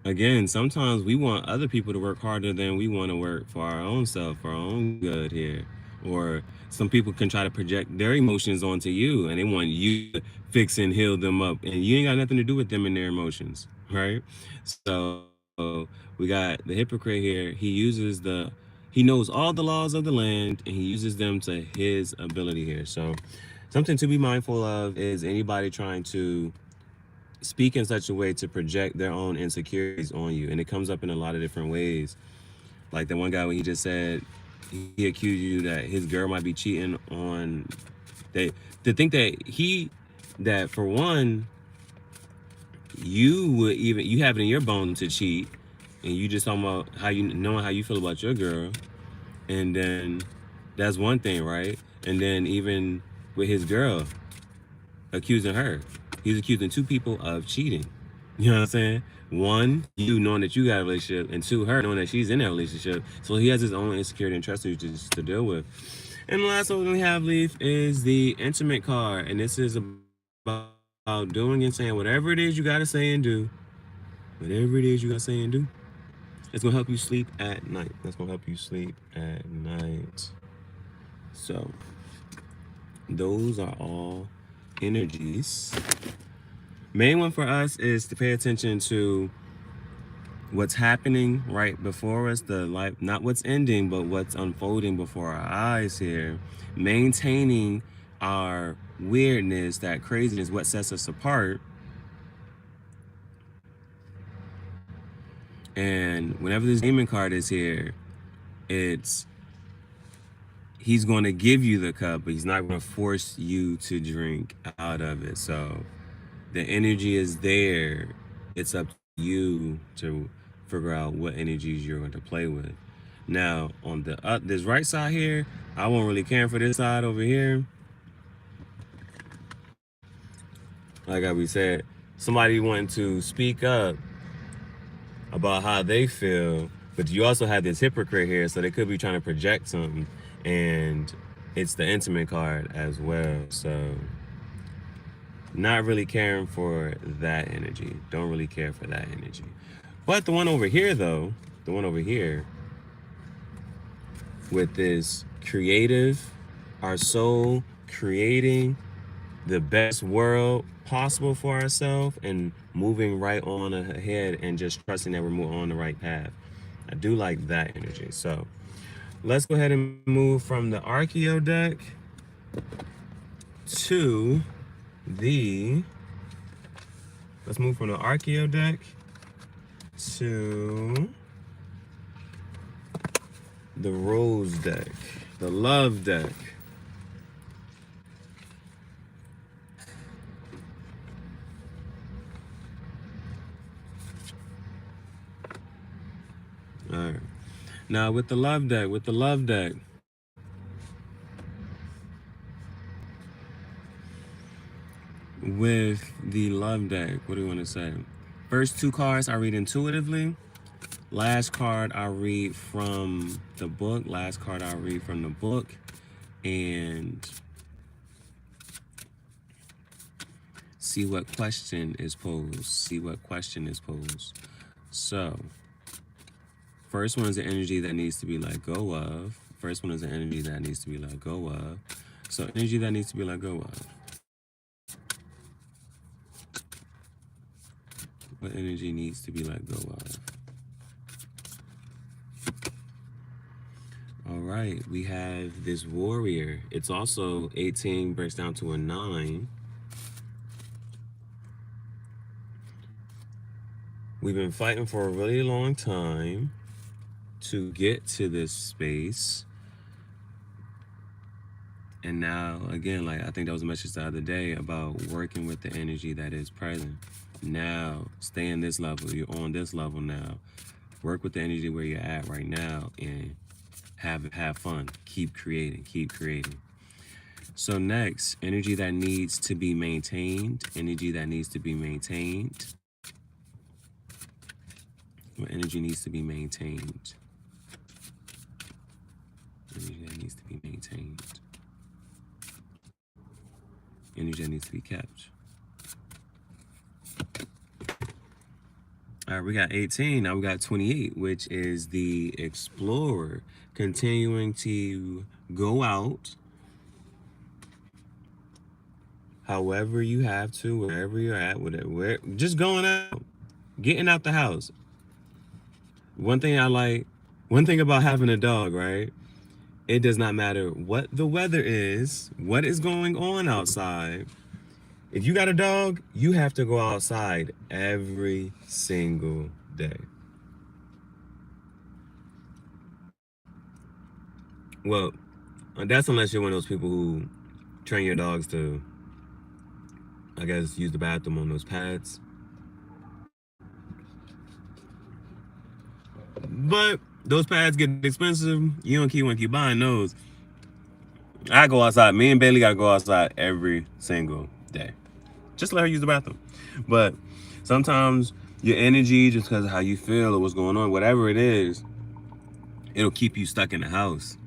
again, sometimes we want other people to work harder than we want to work for our own self, for our own good here. Or some people can try to project their emotions onto you, and they want you to fix and heal them up, and you ain't got nothing to do with them and their emotions, right? So we got the Hypocrite here. He knows all the laws of the land, and he uses them to his ability here. So something to be mindful of is anybody trying to speak in such a way to project their own insecurities on you. And it comes up in a lot of different ways. Like the one guy when he just said, he accused you that his girl might be cheating on, to think that for one, you have it in your bone to cheat, and you just talking about knowing how you feel about your girl. And then that's one thing, right? And then even with his girl, accusing her. He's accusing two people of cheating. You know what I'm saying? One, you knowing that you got a relationship, and two, her knowing that she's in that relationship. So he has his own insecurity and trust issues to deal with. And the last one we have, Leaf, is the Intimate card. And this is about doing and saying whatever it is you got to say and do. Whatever it is you got to say and do. It's going to help you sleep at night. That's going to help you sleep at night. So, those are all energies. Main one for us is to pay attention to what's happening right before us, the life, not what's ending, but what's unfolding before our eyes here. Maintaining our weirdness, that craziness, what sets us apart. And whenever this Demon card is here, he's going to give you the cup, but he's not going to force you to drink out of it. So the energy is there. It's up to you to figure out what energies you're going to play with. Now, on this right side here, I won't really care for this side over here. Like we said, somebody wanting to speak up about how they feel, but you also have this Hypocrite here, so they could be trying to project something, and it's the Intimate card as well. So not really caring for that energy. Don't really care for that energy. But the one over here, though, the one over here with this creative, our soul creating the best world possible for ourselves and moving right on ahead and just trusting that we're moving on the right path. I do like that energy. So let's go ahead and move from the Archeo deck to let's move from the Archeo deck to the Rose deck, the Love deck. Now with the love deck, with the love deck. With the love deck, what do you want to say? First two cards I read intuitively. Last card I read from the book. Last card I read from the book. And see what question is posed. See what question is posed. So, first one is the energy that needs to be let go of. First one is the energy that needs to be let go of. So, energy that needs to be let go of. What energy needs to be let go of? All right, we have this warrior. It's also 18 breaks down to a 9. We've been fighting for a really long time to get to this space. And now, again, like I think that was a message the other day about working with the energy that is present. Now, stay in this level. You're on this level now. Work with the energy where you're at right now and have fun. Keep creating, keep creating. So next, energy that needs to be maintained. Energy that needs to be maintained. What energy needs to be maintained? Energy that needs to be maintained. Energy that needs to be kept. All right, we got 18. Now we got 28, which is the explorer, continuing to go out however you have to, wherever you're at, whatever, just going out, getting out the house. One thing about having a dog, right? It does not matter what the weather is, what is going on outside. If you got a dog, you have to go outside every single day. Well, that's unless you're one of those people who train your dogs to, I guess, use the bathroom on those pads. But those pads get expensive. You don't want to keep buying those. I go outside. Me and Bailey got to go outside every single day. Just let her use the bathroom. But sometimes your energy, just because of how you feel or what's going on, whatever it is, it'll keep you stuck in the house.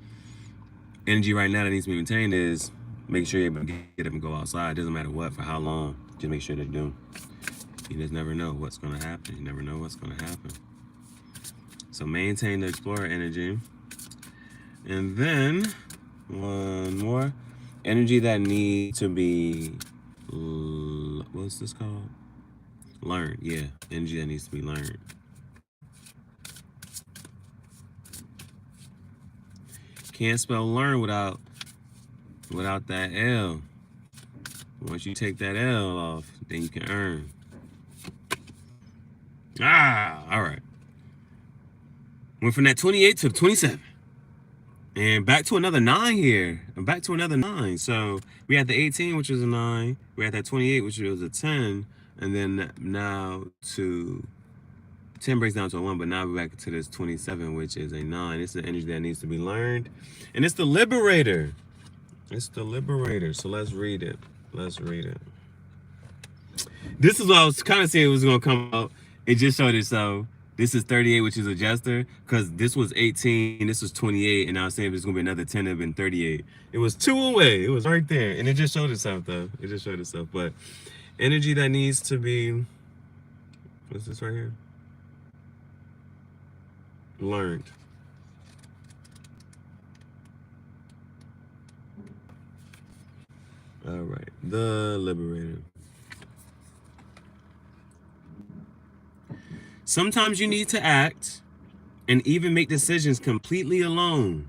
Energy right now that needs to be maintained is make sure you're able to get up and go outside. It doesn't matter what, for how long. Just make sure they do. You just never know what's going to happen. You never know what's going to happen. So maintain the explorer energy. And then one more. Energy that needs to be, what's this called? Learned, yeah. Energy that needs to be learned. Can't spell learn without that L. Once you take that L off, then you can earn. All right. Went from that 28 to 27. And back to another 9 here. And back to another 9. So we had the 18, which was a 9. We had that 28, which was a 10. And then now to 10 breaks down to a 1, but now we're back to this 27, which is a 9. It's the energy that needs to be learned. And it's the liberator. It's the liberator. So let's read it. Let's read it. This is what I was kind of saying it was going to come out. It just showed itself. This is 38, which is a jester, because this was 18, this was 28, and I was saying there's going to be another 10 that have been 38. It was 2 away. It was right there. And it just showed itself, though. It just showed itself. But energy that needs to be, what's this right here? Learned. All right. The liberator. Sometimes you need to act and even make decisions completely alone.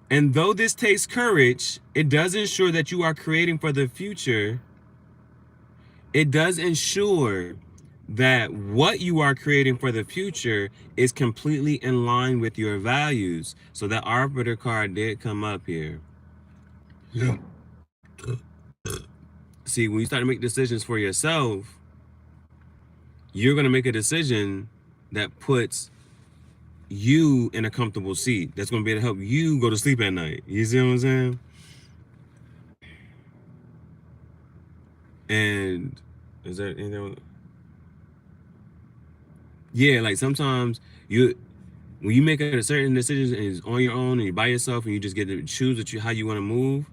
And though this takes courage, it does ensure that you are creating for the future. It does ensure that what you are creating for the future is completely in line with your values. So that Arbiter card did come up here. Yeah. See, when you start to make decisions for yourself, you're going to make a decision that puts you in a comfortable seat. That's going to be able to help you go to sleep at night. You see what I'm saying? And is there anything? Yeah, like sometimes when you make a certain decision and it's on your own and you're by yourself and you just get to choose how you want to move,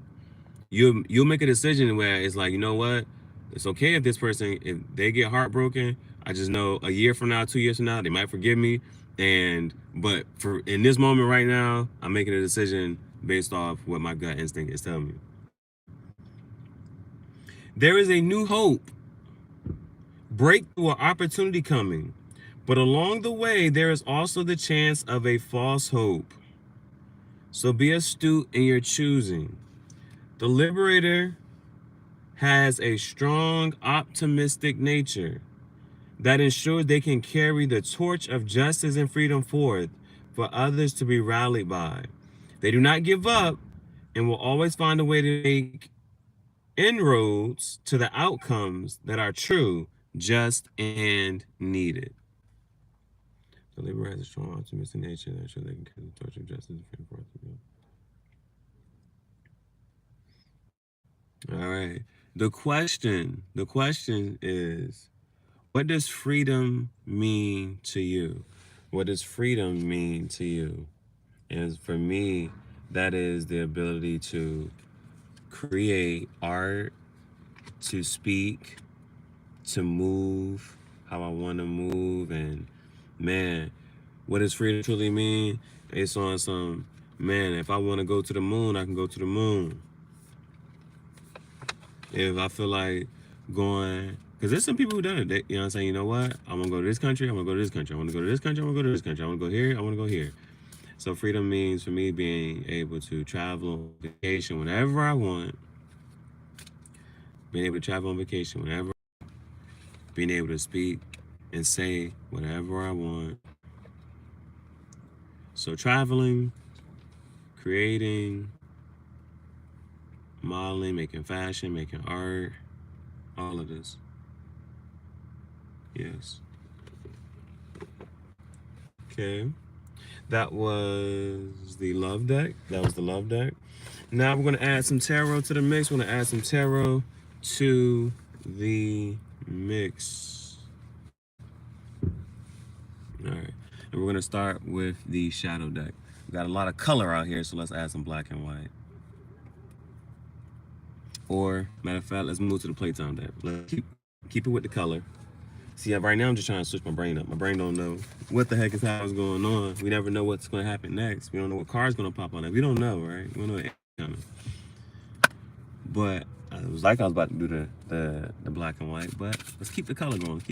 you'll make a decision where it's like, you know what? It's okay if this person, if they get heartbroken, I just know a year from now, 2 years from now, they might forgive me. But for in this moment right now, I'm making a decision based off what my gut instinct is telling me. There is a new hope, breakthrough or opportunity coming. But along the way, there is also the chance of a false hope. So be astute in your choosing. The liberator has a strong, optimistic nature that ensures they can carry the torch of justice and freedom forth for others to be rallied by. They do not give up and will always find a way to make inroads to the outcomes that are true, just, and needed. The liberator has a strong, optimistic nature that ensures they can carry the torch of justice and freedom forth. All right. The question is, what does freedom mean to you? What does freedom mean to you? And for me, that is the ability to create art, to speak, to move how I want to move. And man, what does freedom truly mean? It's on some, man, if I want to go to the moon, I can go to the moon. If I feel like going, because there's some people who done it. They, you know what I'm saying? You know what? I'm going to go to this country. I'm going to go to this country. I want to go to this country. I want to go to this country. I want to go here. I want to go here. So freedom means for me being able to travel on vacation whenever I want. Being able to travel on vacation whenever. Being able to speak and say whatever I want. So traveling, creating, modeling, making fashion, making art, all of this. Yes. Okay. That was the love deck. Now we're going to add some tarot to the mix. We're going to add some tarot to the mix. All right. And we're going to start with the shadow deck. We got a lot of color out here, so let's add some black and white. Or, matter of fact, let's move to the PlayTime deck. Let's keep it with the color. See, right now I'm just trying to switch my brain up. My brain don't know what the heck is going on. We never know what's going to happen next. We don't know what card's going to pop on it. We don't know, right? We don't know what coming. But it was like I was about to do the black and white. But let's keep the color going.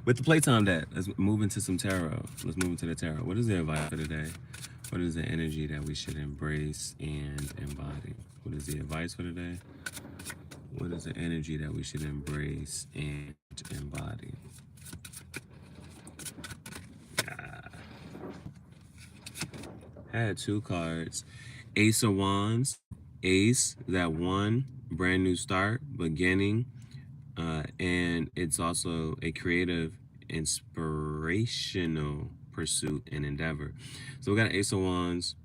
With the PlayTime deck, let's move into some tarot. Let's move into the tarot. What is the advice for today? What is the energy that we should embrace and embody? What is the advice for today? What is the energy that we should embrace and embody? I had two cards. Ace of Wands. Ace, that one, brand new start, beginning. And it's also a creative, inspirational pursuit and endeavor. So we got Ace of Wands.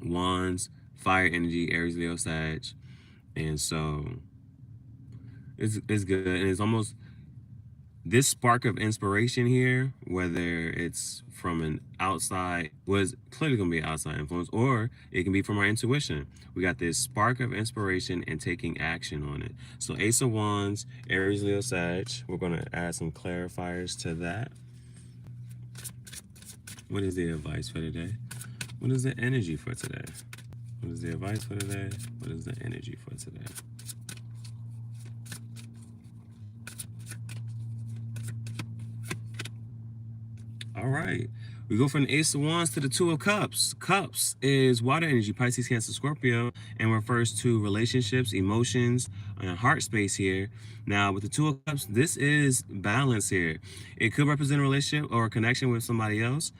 Wands, fire energy, Aries, Leo, Sag. And so it's good. And it's almost this spark of inspiration here, whether it's from an outside, was clearly going to be an outside influence, or it can be from our intuition. We got this spark of inspiration and taking action on it. So Ace of Wands, Aries, Leo, Sag. We're going to add some clarifiers to that. What is the advice for today? What is the energy for today? What is the advice for today? What is the energy for today? All right. We go from the Ace of Wands to the Two of Cups. Cups is water energy, Pisces, Cancer, Scorpio, and refers to relationships, emotions, and heart space here. Now, with the Two of Cups, this is balance here. It could represent a relationship or a connection with somebody else,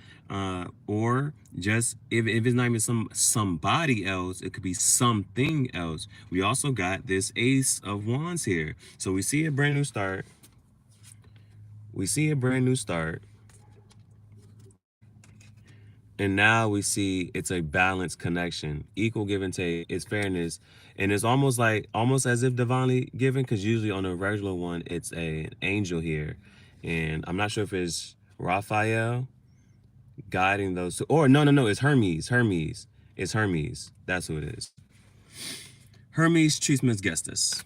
or just if it's not even somebody else, it could be something else. We also got this Ace of Wands here. So we see a brand new start. we see a brand new start. And now we see it's a balanced connection, equal give and take, it's fairness. And it's almost as if divinely given, because usually on a regular one, it's an angel here. And I'm not sure if it's Raphael guiding those two, or no, it's Hermes. It's Hermes. That's who it is. Hermes Trismegistus.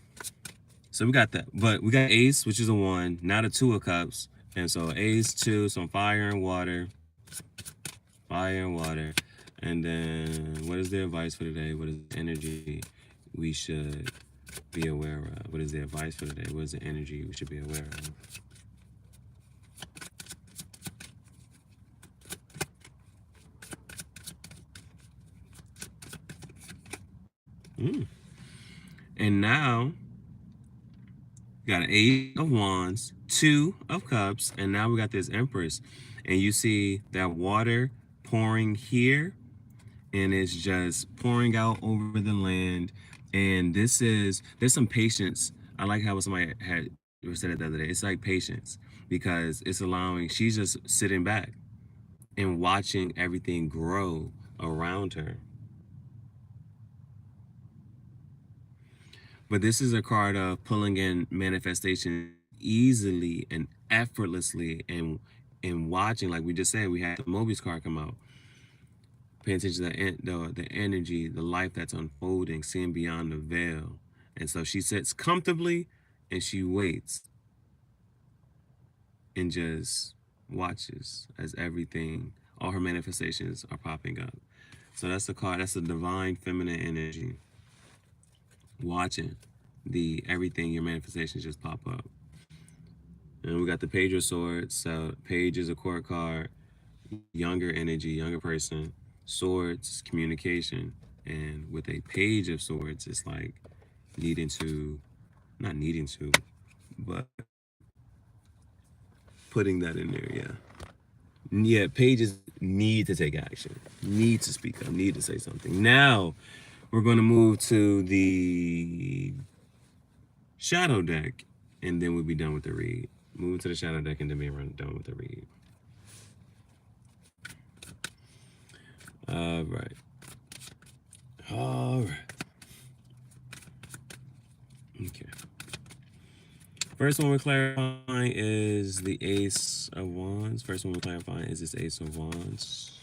So we got that. But we got Ace, which is a 1, now the 2 of Cups. And so Ace, 2, some fire and water. Fire and water. And then what is the advice for today? What is the energy we should be aware of? What is the advice for today? What is the energy we should be aware of? And now we got an 8 of Wands, 2 of Cups, and now we got this Empress. And you see that water pouring here, and it's just pouring out over the land. And there's some patience. I like how somebody had said it the other day. It's like patience, because it's allowing, she's just sitting back and watching everything grow around her. But this is a card of pulling in manifestation easily and effortlessly, and watching, like we just said, we had the Mobius card come out. Pay attention to the energy, the life that's unfolding, seeing beyond the veil. And so she sits comfortably and she waits and just watches as everything, all her manifestations are popping up. So that's the card, that's the divine feminine energy. Watching everything, your manifestations just pop up. And we got the Page of Swords. So Page is a court card, younger energy, younger person. Swords, communication. And with a Page of Swords, it's like not needing to, but putting that in there, yeah. Yeah, pages need to take action, need to speak up, need to say something. Now, we're going to move to the shadow deck, and then we'll be done with the read. Move to the shadow deck, and then be done with the read. All right. Okay. First one we're clarifying is the Ace of Wands. First one we're clarifying is this Ace of Wands.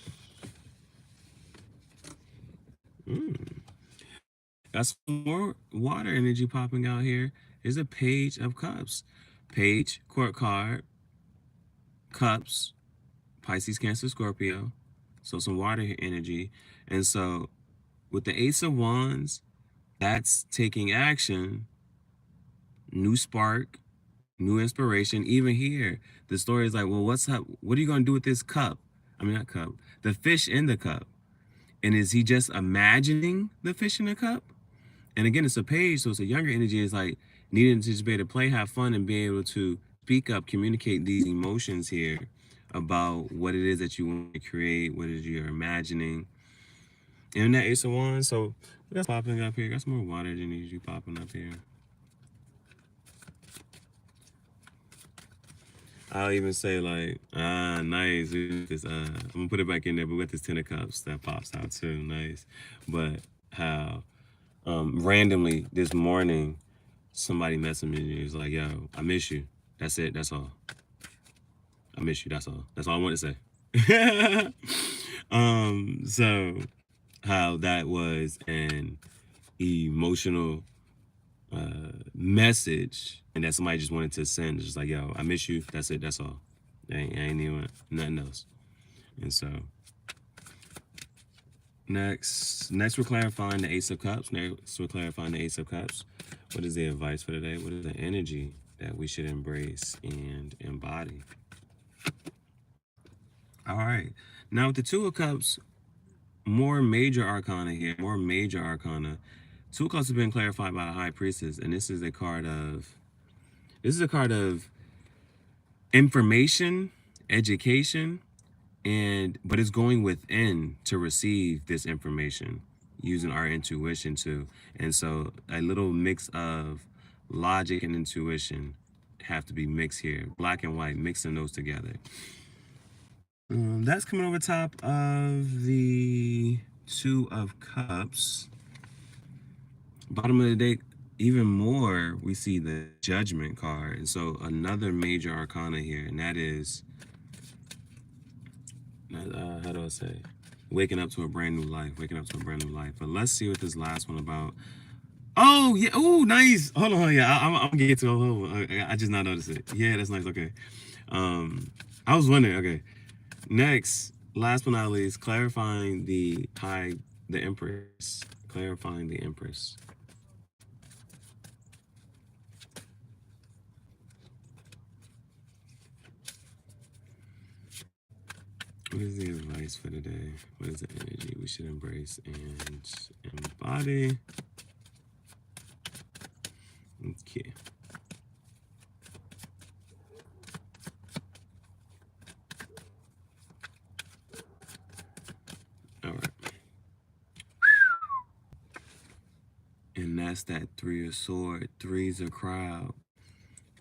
Got some more water energy popping out here. Here's a Page of Cups. Page, court card, Cups, Pisces, Cancer, Scorpio. So some water energy. And so with the Ace of Wands, that's taking action, new spark, new inspiration. Even here, the story is like, well, what's up? What are you going to do with this cup? I mean, not cup, the fish in the cup. And is he just imagining the fish in the cup? And again, it's a page, so it's a younger energy. It's like needing to just be able to play, have fun, and be able to speak up, communicate these emotions here about what it is that you want to create, what it is you're imagining. And that Ace of Wands, so that's popping up here. Got some more water energy popping up here. I'll even say like, nice. This, I'm gonna put it back in there, but with this 10 of Cups that pops out too, nice. But how randomly this morning, somebody messaged me and he was like, yo, I miss you. That's it, that's all. I miss you, that's all. That's all I want to say. So how that was an emotional message, and that somebody just wanted to send, just like, yo, I miss you, that's it, that's all. I ain't even nothing else. And so next we're clarifying the Ace of Cups. Next we're clarifying the Ace of Cups. What is the advice for today? What is the energy that we should embrace and embody? All right, now with the Two of Cups, more major arcana here, more major arcana. Two of Cups have been clarified by the High Priestess, and this is a card of information, education, but it's going within to receive this information, using our intuition too. And so a little mix of logic and intuition have to be mixed here. Black and white, mixing those together. That's coming over top of the Two of Cups. Bottom of the deck, even more, we see the Judgment card. And so another major arcana here, and that is, how do I say? Waking up to a brand new life. Waking up to a brand new life. But let's see what this last one about. Oh, yeah. Oh, nice. Hold on. Yeah, I'm going to get to it. I just not noticed it. Yeah, that's nice. Okay. I was wondering. Okay. Next, last but not least, clarifying the Empress. Clarifying the Empress. What is the advice for today? What is the energy we should embrace and embody? Okay. All right. And that's that 3 of Swords. 3's a crowd.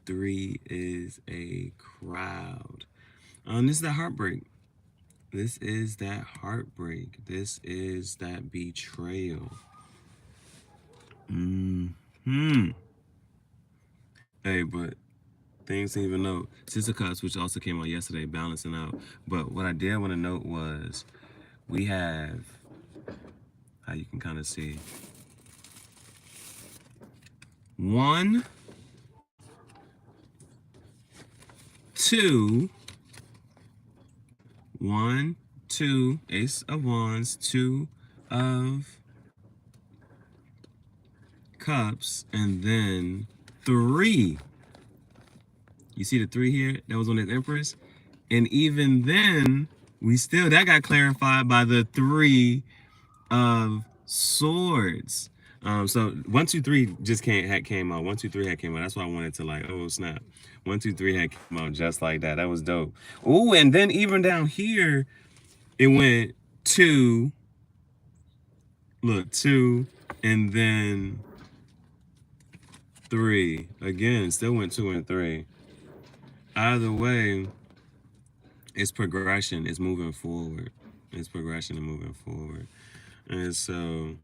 3 is a crowd. This is the heartbreak. This is that heartbreak. This is that betrayal. Hey, but things to even note. Six of Cups, which also came out yesterday, balancing out. But what I did want to note was we have, how you can kind of see, 1, 2, 1, 2, Ace of Wands, 2 of Cups, and then 3. You see the 3 here? That was on his Empress. And even then, that got clarified by the 3 of Swords. So 1, 2, 3 just came out. 1, 2, 3 had came out. That's why I wanted to like, oh snap. 1, 2, 3 had came out just like that. That was dope. Oh, and then even down here, it went 2. Look, 2, and then 3. Again, still went 2 and 3. Either way, it's progression. It's moving forward. It's progression and moving forward. And so,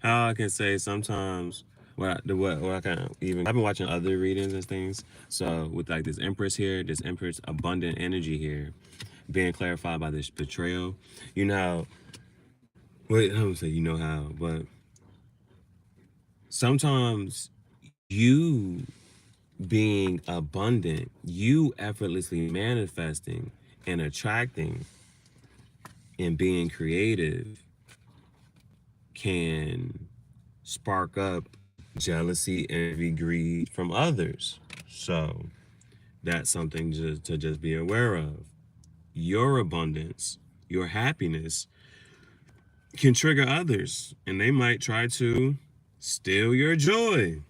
how I can say sometimes I've been watching other readings and things. So with like this Empress here, this Empress abundant energy here, being clarified by this betrayal. You know, I don't say you know how, but sometimes you being abundant, you effortlessly manifesting and attracting and being creative can spark up jealousy, envy, greed from others. So that's something to just be aware of. Your abundance, your happiness can trigger others, and they might try to steal your joy.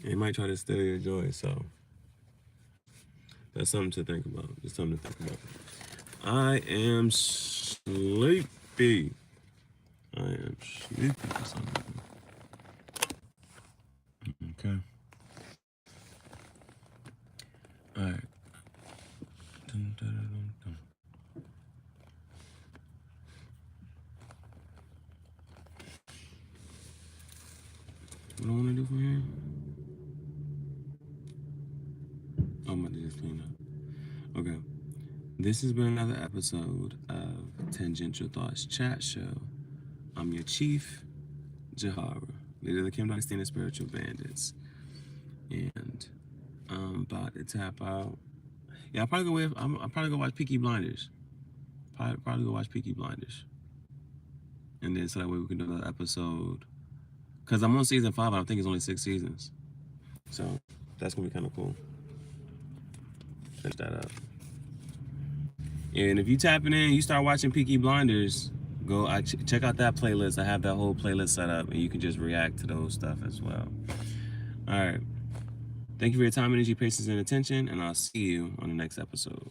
They might try to steal your joy. So that's something to think about. Just something to think about. I am sleepy. I am sleepy for some reason. Okay. All right. Dun, dun, dun, dun. What do I want to do from here? Oh, I'm about to just clean up. Okay. This has been another episode of Tangential Thoughts Chat Show. I'm your Chief Gihareh, leader of the Kim Dynasty and Spiritual Bandits. And I'm about to tap out. Yeah, I'll probably go watch Peaky Blinders. Probably go watch Peaky Blinders. And then so that way we can do another episode. Because I'm on season 5, I think it's only 6 seasons. So that's going to be kind of cool. Finish that up. And if you tapping in, you start watching Peaky Blinders, go check out that playlist. I have that whole playlist set up, and you can just react to those stuff as well. All right. Thank you for your time, energy, patience, and attention, and I'll see you on the next episode.